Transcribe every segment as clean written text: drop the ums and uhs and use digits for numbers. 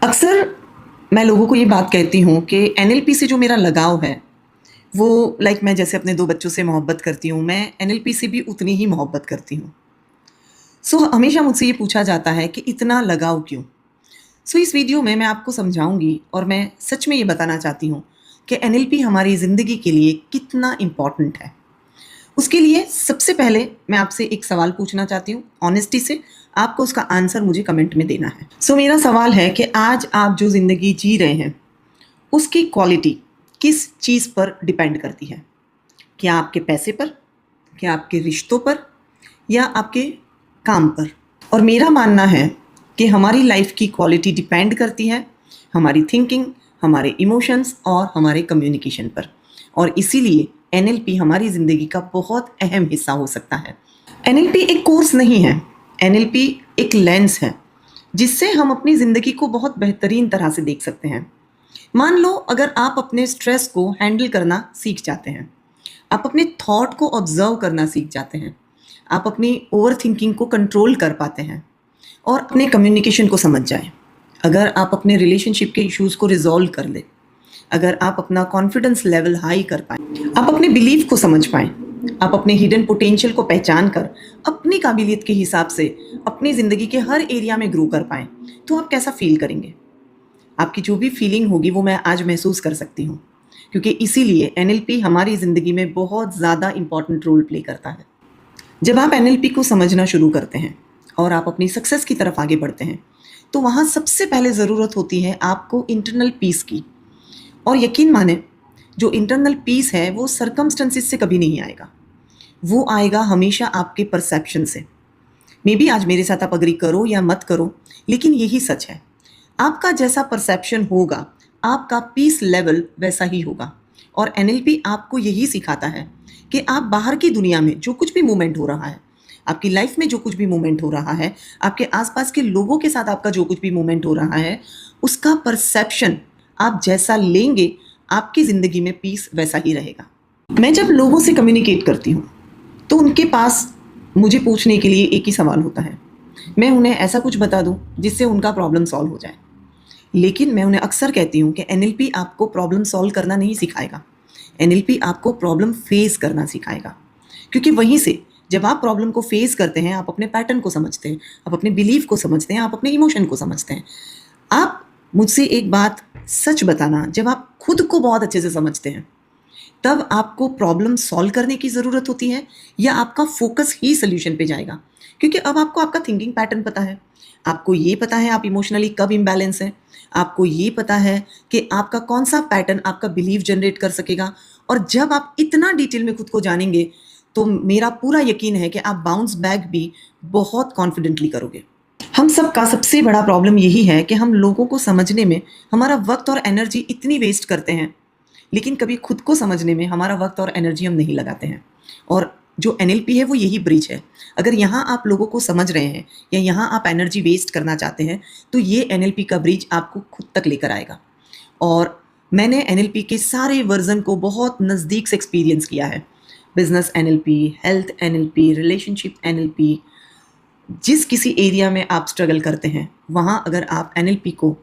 अक्सर मैं लोगों को ये बात कहती हूँ कि एनएलपी से जो मेरा लगाव है वो मैं जैसे अपने 2 बच्चों से मोहब्बत करती हूँ, मैं एनएलपी से भी उतनी ही मोहब्बत करती हूँ। हमेशा मुझसे ये पूछा जाता है कि इतना लगाव क्यों? इस वीडियो में मैं आपको समझाऊँगी और मैं सच में ये बताना चाहती हूँ कि एनएलपी हमारी ज़िंदगी के लिए कितना इम्पोर्टेंट है। उसके लिए सबसे पहले मैं आपसे एक सवाल पूछना चाहती हूँ, ऑनेस्टी से। आपको उसका आंसर मुझे कमेंट में देना है। मेरा सवाल है कि आज आप जो ज़िंदगी जी रहे हैं, उसकी क्वालिटी किस चीज़ पर डिपेंड करती है? क्या आपके पैसे पर? क्या आपके रिश्तों पर? या आपके काम पर? और मेरा मानना है कि हमारी लाइफ की क्वालिटी डिपेंड करती है हमारी थिंकिंग, हमारे इमोशंस और हमारे कम्युनिकेशन पर। और इसीलिए एनएलपी हमारी ज़िंदगी का बहुत अहम हिस्सा हो सकता है। एनएलपी एक कोर्स नहीं है, एनएलपी एक लेंस है जिससे हम अपनी ज़िंदगी को बहुत बेहतरीन तरह से देख सकते हैं। मान लो अगर आप अपने स्ट्रेस को हैंडल करना सीख जाते हैं, आप अपने थॉट को ऑब्जर्व करना सीख जाते हैं, आप अपनी ओवर थिंकिंग को कंट्रोल कर पाते हैं और अपने कम्युनिकेशन को समझ जाएं, अगर आप अपने रिलेशनशिप के इश्यूज़ को रिजॉल्व कर लें, अगर आप अपना कॉन्फिडेंस लेवल हाई कर पाएँ, आप अपने बिलीफ को समझ पाएँ, आप अपने हिडन पोटेंशियल को पहचान कर अपनी काबिलियत के हिसाब से अपनी ज़िंदगी के हर एरिया में ग्रो कर पाएँ, तो आप कैसा फ़ील करेंगे? आपकी जो भी फीलिंग होगी वो मैं आज महसूस कर सकती हूँ, क्योंकि इसीलिए एनएलपी हमारी ज़िंदगी में बहुत ज़्यादा इम्पॉर्टेंट रोल प्ले करता है। जब आप एनएलपी को समझना शुरू करते हैं और आप अपनी सक्सेस की तरफ आगे बढ़ते हैं, तो वहाँ सबसे पहले ज़रूरत होती है आपको इंटरनल पीस की। और यकीन माने, जो इंटरनल पीस है वो सर्कमस्टेंसेस से कभी नहीं आएगा, वो आएगा हमेशा आपके परसेप्शन से। मे बी आज मेरे साथ आप अग्री करो या मत करो, लेकिन यही सच है। आपका जैसा परसेप्शन होगा, आपका पीस लेवल वैसा ही होगा। और एनएलपी आपको यही सिखाता है कि आप बाहर की दुनिया में जो कुछ भी मूवमेंट हो रहा है, आपकी लाइफ में जो कुछ भी मूवमेंट हो रहा है, आपके आसपास के लोगों के साथ आपका जो कुछ भी मूवमेंट हो रहा है, उसका परसेप्शन आप जैसा लेंगे, आपकी ज़िंदगी में पीस वैसा ही रहेगा। मैं जब लोगों से कम्युनिकेट करती हूँ तो उनके पास मुझे पूछने के लिए एक ही सवाल होता है। मैं उन्हें ऐसा कुछ बता दूँ जिससे उनका प्रॉब्लम सॉल्व हो जाए। लेकिन मैं उन्हें अक्सर कहती हूँ कि एनएलपी आपको प्रॉब्लम सॉल्व करना नहीं सिखाएगा, एनएलपी आपको प्रॉब्लम फेस करना सिखाएगा। क्योंकि वहीं से जब आप प्रॉब्लम को फेस करते हैं, आप अपने पैटर्न को समझते हैं, आप अपने बिलीफ को समझते हैं, आप अपने इमोशन को समझते हैं। आप मुझसे एक बात सच बताना, जब आप खुद को बहुत अच्छे से समझते हैं, तब आपको प्रॉब्लम सॉल्व करने की ज़रूरत होती है या आपका फोकस ही सोल्यूशन पे जाएगा? क्योंकि अब आपको आपका थिंकिंग पैटर्न पता है, आपको ये पता है आप इमोशनली कब इम्बैलेंस हैं, आपको ये पता है कि आपका कौन सा पैटर्न आपका बिलीव जनरेट कर सकेगा। और जब आप इतना डिटेल में खुद को जानेंगे, तो मेरा पूरा यकीन है कि आप बाउंस बैक भी बहुत कॉन्फिडेंटली करोगे। हम सब का सबसे बड़ा प्रॉब्लम यही है कि हम लोगों को समझने में हमारा वक्त और एनर्जी इतनी वेस्ट करते हैं, लेकिन कभी खुद को समझने में हमारा वक्त और एनर्जी हम नहीं लगाते हैं। और जो एनएलपी है वो यही ब्रिज है। अगर यहाँ आप लोगों को समझ रहे हैं या यहाँ आप एनर्जी वेस्ट करना चाहते हैं, तो ये एनएलपी का ब्रिज आपको खुद तक लेकर आएगा। और मैंने एनएलपी के सारे वर्जन को बहुत नज़दीक से एक्सपीरियंस किया है। Business NLP, health NLP, relationship NLP. जिस किसी एरिया में आप स्ट्रगल करते हैं, वहाँ अगर आप एनएलपी को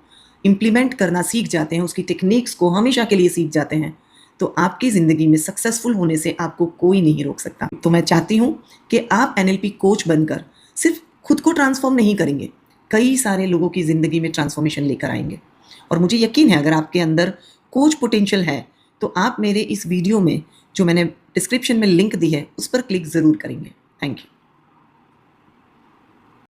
इम्प्लीमेंट करना सीख जाते हैं, उसकी टेक्निक्स को हमेशा के लिए सीख जाते हैं, तो आपकी ज़िंदगी में सक्सेसफुल होने से आपको कोई नहीं रोक सकता। तो मैं चाहती हूँ कि आप एनएलपी कोच बनकर सिर्फ खुद को ट्रांसफॉर्म नहीं करेंगे, कई सारे लोगों की ज़िंदगी में ट्रांसफॉर्मेशन लेकर आएंगे। और मुझे यकीन है अगर आपके अंदर कोच पोटेंशियल है, तो आप मेरे इस वीडियो में जो मैंने डिस्क्रिप्शन में लिंक दी है उस पर क्लिक ज़रूर करेंगे। Thank you.